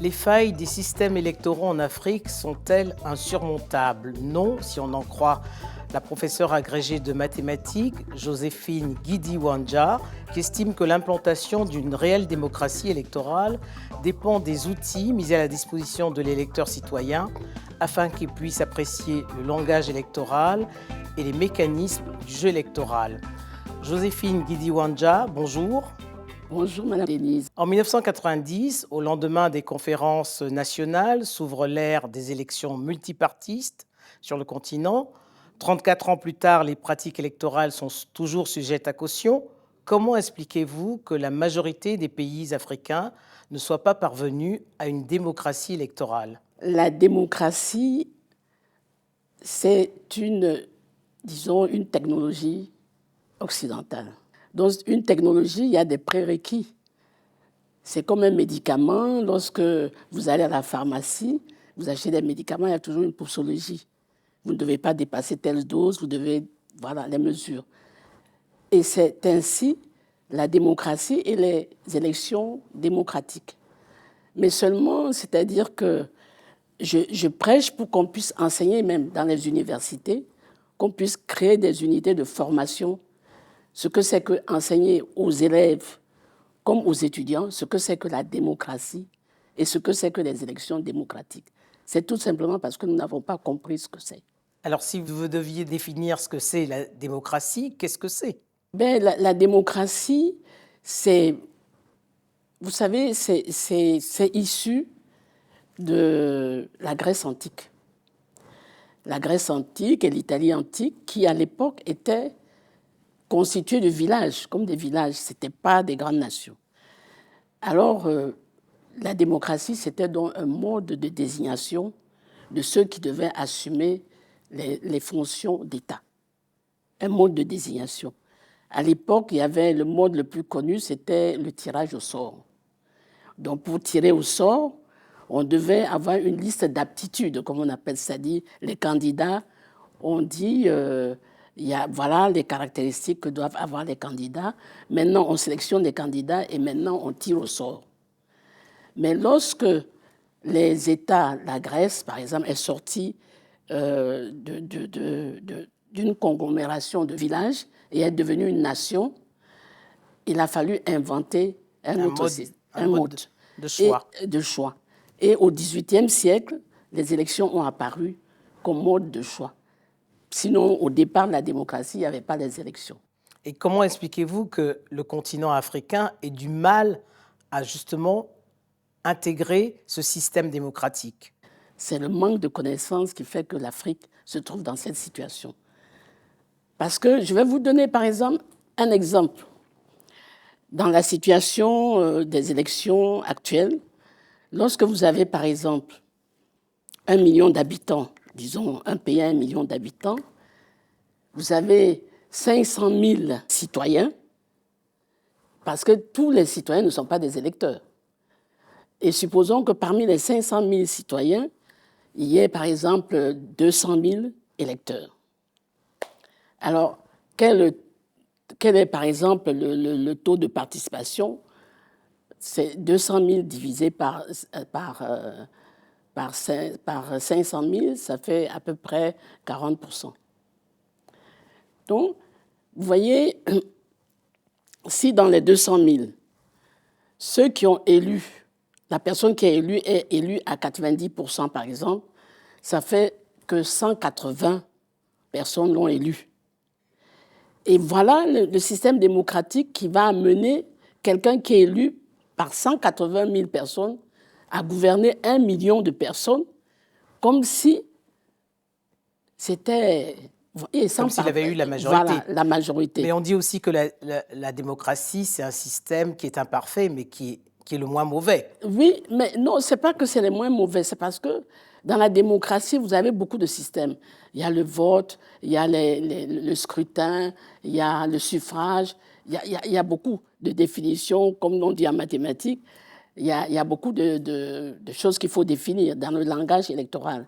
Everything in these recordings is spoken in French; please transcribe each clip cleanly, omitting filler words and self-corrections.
Les failles des systèmes électoraux en Afrique sont-elles insurmontables? Non, si on en croit la professeure agrégée de mathématiques, Joséphine Guidi-Wanja, qui estime que l'implantation d'une réelle démocratie électorale dépend des outils mis à la disposition de l'électeur citoyen afin qu'il puisse apprécier le langage électoral et les mécanismes du jeu électoral. Joséphine Guidi-Wanja, bonjour. Bonjour Madame Denise. En 1990, au lendemain des conférences nationales, s'ouvre l'ère des élections multipartistes sur le continent. 34 ans plus tard, les pratiques électorales sont toujours sujettes à caution. Comment expliquez-vous que la majorité des pays africains ne soient pas parvenus à une démocratie électorale? La démocratie, c'est une technologie occidentale. Dans une technologie, il y a des prérequis. C'est comme un médicament. Lorsque vous allez à la pharmacie, vous achetez des médicaments, il y a toujours une posologie. Vous ne devez pas dépasser telle dose, vous devez, voilà, les mesures. Et c'est ainsi la démocratie et les élections démocratiques. Mais seulement, c'est-à-dire que je prêche pour qu'on puisse enseigner même dans les universités, qu'on puisse créer des unités de formation, ce que c'est que enseigner aux élèves comme aux étudiants, ce que c'est que la démocratie et ce que c'est que les élections démocratiques. C'est tout simplement parce que nous n'avons pas compris ce que c'est. Alors, si vous deviez définir ce que c'est la démocratie, qu'est-ce que c'est? La démocratie, c'est, vous savez, c'est issu de la Grèce antique. La Grèce antique et l'Italie antique, qui à l'époque étaient constitués de villages, comme des villages, ce n'étaient pas des grandes nations. Alors, la démocratie, c'était donc un mode de désignation de ceux qui devaient assumer les fonctions d'État. Un mode de désignation. À l'époque, il y avait le mode le plus connu, c'était le tirage au sort. Donc, pour tirer au sort, on devait avoir une liste d'aptitudes, comme on appelle ça, dit les candidats. On dit, il y a, voilà les caractéristiques que doivent avoir les candidats. Maintenant, on sélectionne les candidats et maintenant, on tire au sort. Mais lorsque les États, la Grèce, par exemple, est sortie d'une conglomération de villages et est devenue une nation, il a fallu inventer un mode de choix. Et au XVIIIe siècle, les élections ont apparu comme mode de choix. Sinon, au départ de la démocratie, il n'y avait pas les élections. Et comment expliquez-vous que le continent africain ait du mal à justement intégrer ce système démocratique? C'est le manque de connaissances qui fait que l'Afrique se trouve dans cette situation. Parce que je vais vous donner par exemple un exemple. Dans la situation des élections actuelles, lorsque vous avez par exemple 1 million d'habitants, disons un pays à 1 million d'habitants, vous avez 500 000 citoyens, parce que tous les citoyens ne sont pas des électeurs. Et supposons que parmi les 500 000 citoyens, il y ait par exemple 200 000 électeurs. Alors, quel est par exemple le taux de participation? C'est 200 000 divisé par 500 000, ça fait à peu près 40%. Donc, vous voyez, si dans les 200 000, ceux qui ont élu, la personne qui est élue à 90% par exemple, ça fait que 180 personnes l'ont élu. Et voilà le système démocratique qui va amener quelqu'un qui est élu par 180 000 personnes à gouverner 1 million de personnes comme si c'était... Comme s'il avait eu la majorité. Voilà, la majorité. Mais on dit aussi que la démocratie, c'est un système qui est imparfait, mais qui est le moins mauvais. Oui, mais non, ce n'est pas que c'est le moins mauvais, c'est parce que dans la démocratie, vous avez beaucoup de systèmes. Il y a le vote, il y a le scrutin, il y a le suffrage, il y a beaucoup de définitions, comme on dit en mathématiques. Il y a beaucoup de choses qu'il faut définir dans le langage électoral.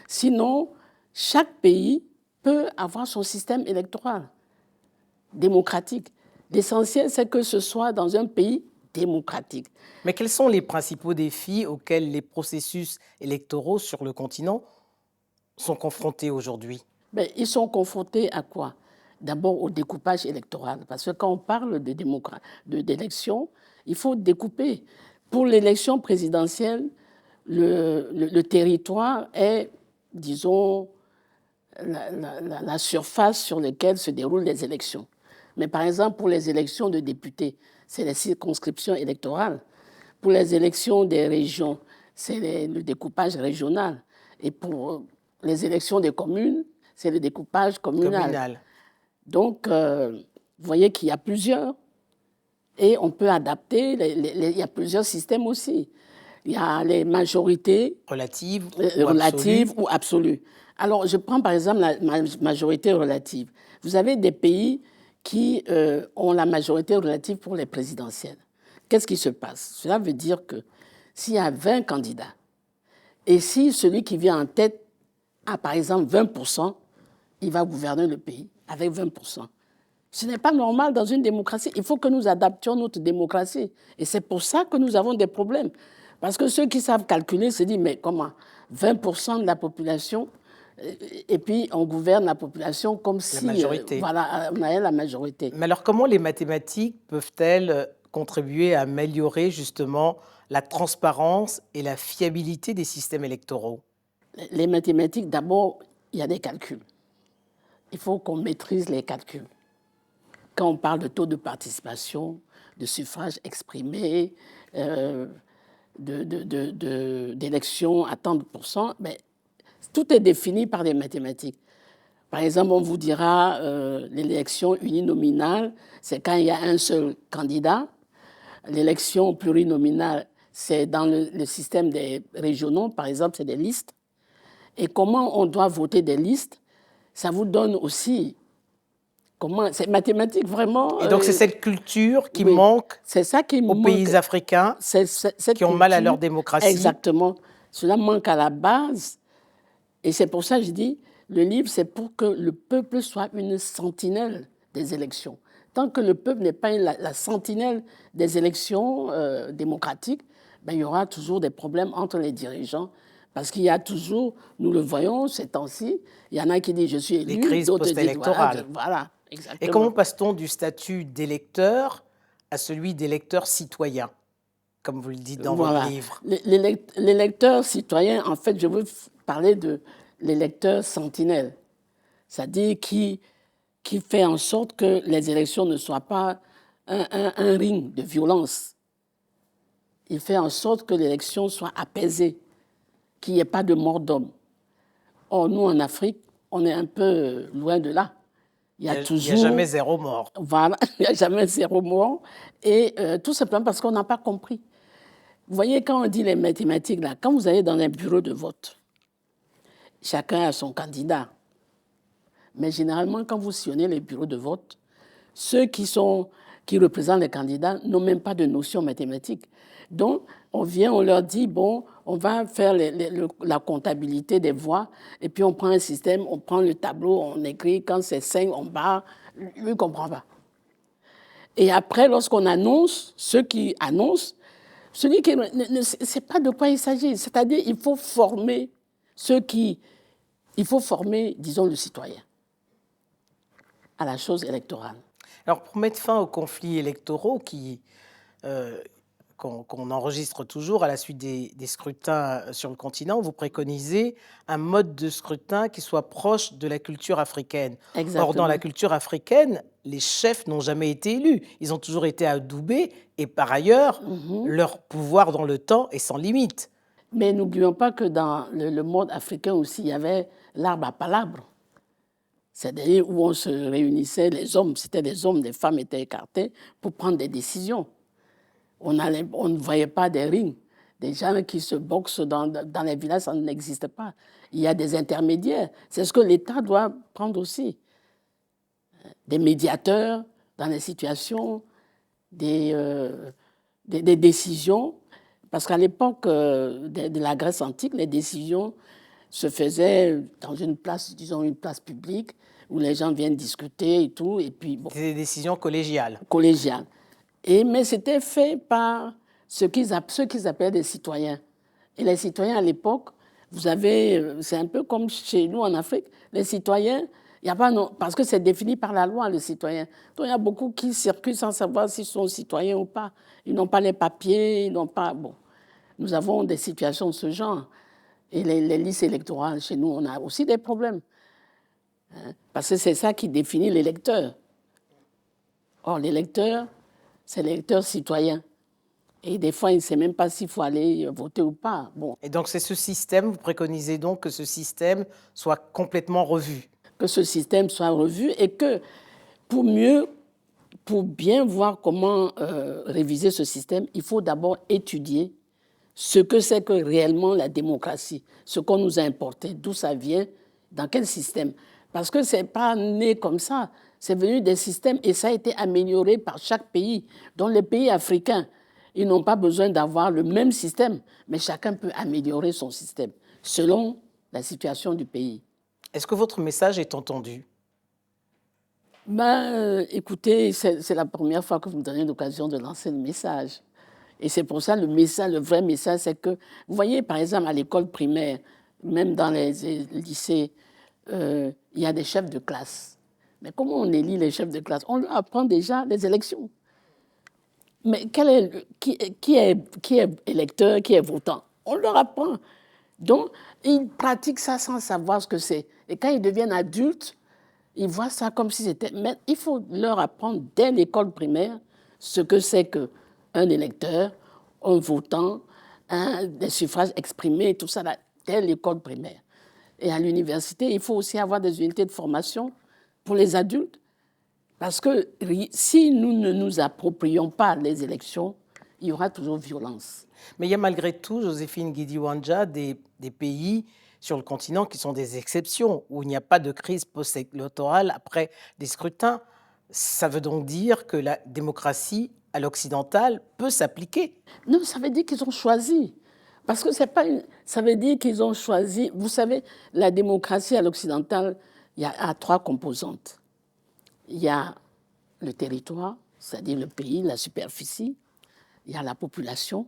Sinon, chaque pays peut avoir son système électoral démocratique. L'essentiel, c'est que ce soit dans un pays démocratique. Mais quels sont les principaux défis auxquels les processus électoraux sur le continent sont confrontés aujourd'hui? Ben, ils sont confrontés à quoi? D'abord au découpage électoral. Parce que quand on parle d'élection, il faut découper. Pour l'élection présidentielle, le territoire est, disons, la surface sur laquelle se déroulent les élections. Mais par exemple, pour les élections de députés, c'est les circonscriptions électorales. Pour les élections des régions, c'est le découpage régional. Et pour les élections des communes, c'est le découpage communal. Donc, vous voyez qu'il y a plusieurs. Et on peut adapter, il y a plusieurs systèmes aussi. Il y a les majorités relatives ou absolues. Alors, je prends par exemple la majorité relative. Vous avez des pays qui ont la majorité relative pour les présidentielles. Qu'est-ce qui se passe? Cela veut dire que s'il y a 20 candidats, et si celui qui vient en tête a par exemple 20%, il va gouverner le pays avec 20%. Ce n'est pas normal dans une démocratie. Il faut que nous adaptions notre démocratie. Et c'est pour ça que nous avons des problèmes. Parce que ceux qui savent calculer se disent, mais comment 20% de la population, et puis on gouverne la population comme si voilà, on avait la majorité. Mais alors comment les mathématiques peuvent-elles contribuer à améliorer justement la transparence et la fiabilité des systèmes électoraux? Les mathématiques, d'abord, il y a des calculs. Il faut qu'on maîtrise les calculs. Quand on parle de taux de participation, de suffrage exprimé, d'élections à tant de pourcents, mais tout est défini par des mathématiques. Par exemple, on vous dira l'élection uninominale, c'est quand il y a un seul candidat. L'élection plurinominale, c'est dans le système des régionaux, par exemple, c'est des listes. Et comment on doit voter des listes, ça vous donne aussi... C'est mathématique, vraiment. Et donc, c'est cette culture qui manque aux pays africains qui ont mal à leur démocratie. Exactement. Cela manque à la base. Et c'est pour ça que je dis, le livre, c'est pour que le peuple soit une sentinelle des élections. Tant que le peuple n'est pas la sentinelle des élections démocratiques, ben, il y aura toujours des problèmes entre les dirigeants. Parce qu'il y a toujours, nous le voyons ces temps-ci, il y en a qui disent « je suis élu », les crises post-électorales. Voilà, exactement. Et comment passe-t-on du statut d'électeur à celui d'électeur citoyen, comme vous le dites dans votre livre? L'électeur citoyen, en fait, je veux parler de l'électeur sentinelle, c'est-à-dire qui fait en sorte que les élections ne soient pas un ring de violence. Il fait en sorte que l'élection soit apaisée, qu'il n'y ait pas de mort d'homme. Or, nous, en Afrique, on est un peu loin de là. Il n'y a jamais zéro mort. Voilà, il n'y a jamais zéro mort. Et tout simplement parce qu'on n'a pas compris. Vous voyez, quand on dit les mathématiques, là, quand vous allez dans un bureau de vote, chacun a son candidat. Mais généralement, quand vous sillonnez les bureaux de vote, ceux qui représentent les candidats n'ont même pas de notion mathématique. Donc, on vient, on leur dit, bon, on va faire la comptabilité des voix, et puis on prend un système, on prend le tableau, on écrit, quand c'est 5, on barre, lui ne comprend pas. Et après, lorsqu'on annonce, ceux qui annoncent, celui qui ne sait pas de quoi il s'agit. C'est-à-dire, il faut former disons, le citoyen à la chose électorale. Alors, pour mettre fin aux conflits électoraux qu'on enregistre toujours à la suite des scrutins sur le continent, vous préconisez un mode de scrutin qui soit proche de la culture africaine. Exactement. Or, dans la culture africaine, les chefs n'ont jamais été élus. Ils ont toujours été adoubés et par ailleurs, leur pouvoir dans le temps est sans limite. Mais n'oublions pas que dans le monde africain aussi, il y avait l'arbre à palabres. C'est-à-dire où on se réunissait, les hommes, c'était des hommes, les femmes étaient écartées pour prendre des décisions. On ne voyait pas des rings, des gens qui se boxent dans les villages, ça n'existe pas. Il y a des intermédiaires. C'est ce que l'État doit prendre aussi. Des médiateurs dans les situations, des décisions. Parce qu'à l'époque de la Grèce antique, les décisions se faisaient dans une place, disons une place publique, où les gens viennent discuter et tout. Et puis, bon, des décisions collégiales. Collégiales. Mais c'était fait par ceux qu'ils appellent des citoyens. Et les citoyens, à l'époque, vous avez, c'est un peu comme chez nous en Afrique, les citoyens, il y a pas non, parce que c'est défini par la loi, le citoyen. Donc il y a beaucoup qui circulent sans savoir s'ils sont citoyens ou pas. Ils n'ont pas les papiers, ils n'ont pas... Bon, nous avons des situations de ce genre. Et les listes électorales, chez nous, on a aussi des problèmes. Hein, parce que c'est ça qui définit l'électeur. Or, l'électeur, c'est l'électeur citoyen. Et des fois, il ne sait même pas s'il faut aller voter ou pas. Bon. Et donc, c'est ce système, vous préconisez donc que ce système soit complètement revu? Que ce système soit revu et que, pour bien voir comment réviser ce système, il faut d'abord étudier ce que c'est que réellement la démocratie, ce qu'on nous a importé, d'où ça vient, dans quel système. Parce que ce n'est pas né comme ça, c'est venu des systèmes et ça a été amélioré par chaque pays. Dans les pays africains, ils n'ont pas besoin d'avoir le même système, mais chacun peut améliorer son système selon la situation du pays. Est-ce que votre message est entendu? Écoutez, c'est la première fois que vous me donnez l'occasion de lancer le message. Et c'est pour ça le vrai message, c'est que, vous voyez, par exemple, à l'école primaire, même dans les lycées, il y a des chefs de classe. Mais comment on élit les chefs de classe? On leur apprend déjà les élections. Mais qui est électeur, qui est votant? On leur apprend. Donc, ils pratiquent ça sans savoir ce que c'est. Et quand ils deviennent adultes, ils voient ça comme si c'était... Mais il faut leur apprendre dès l'école primaire ce que c'est qu'un électeur, un votant, des suffrages exprimés, tout ça, là, dès l'école primaire. Et à l'université, il faut aussi avoir des unités de formation pour les adultes. Parce que si nous ne nous approprions pas les élections, il y aura toujours violence. Mais il y a malgré tout, Joséphine Guidi-Wandja, des pays sur le continent qui sont des exceptions, où il n'y a pas de crise post-électorale après des scrutins. Ça veut donc dire que la démocratie à l'occidental peut s'appliquer? Non, ça veut dire qu'ils ont choisi. Parce que c'est pas ça veut dire qu'ils ont choisi. Vous savez, la démocratie à l'occidental, il y a trois composantes. Il y a le territoire, c'est-à-dire le pays, la superficie. Il y a la population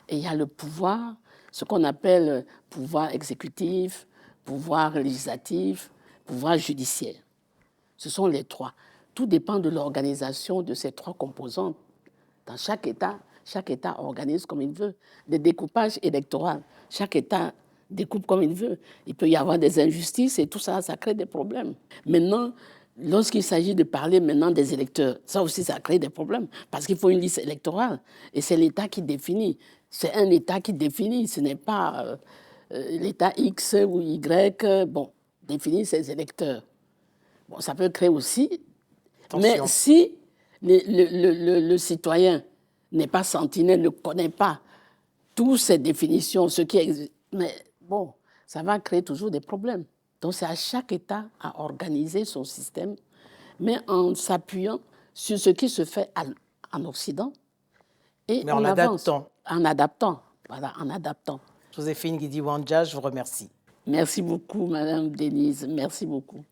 et il y a le pouvoir, ce qu'on appelle pouvoir exécutif, pouvoir législatif, pouvoir judiciaire. Ce sont les trois. Tout dépend de l'organisation de ces trois composantes. Dans chaque État organise comme il veut. Des découpages électoraux, chaque État découpe comme il veut. Il peut y avoir des injustices et tout ça, ça crée des problèmes. Maintenant, lorsqu'il s'agit de parler maintenant des électeurs, ça aussi, ça crée des problèmes. Parce qu'il faut une liste électorale. Et c'est l'État qui définit. C'est un État qui définit. Ce n'est pas l'État X ou Y, définit ses électeurs. Bon, ça peut créer aussi. Attention. Mais si le citoyen n'est pas sentinelle, ne connaît pas toutes ces définitions, ce qui existe, mais bon, ça va créer toujours des problèmes. Donc c'est à chaque État à organiser son système, mais en s'appuyant sur ce qui se fait en Occident et mais en adaptant. En adaptant, voilà, en adaptant. Joséphine Guidi-Wandja, je vous remercie. Merci beaucoup, Madame Denise, merci beaucoup.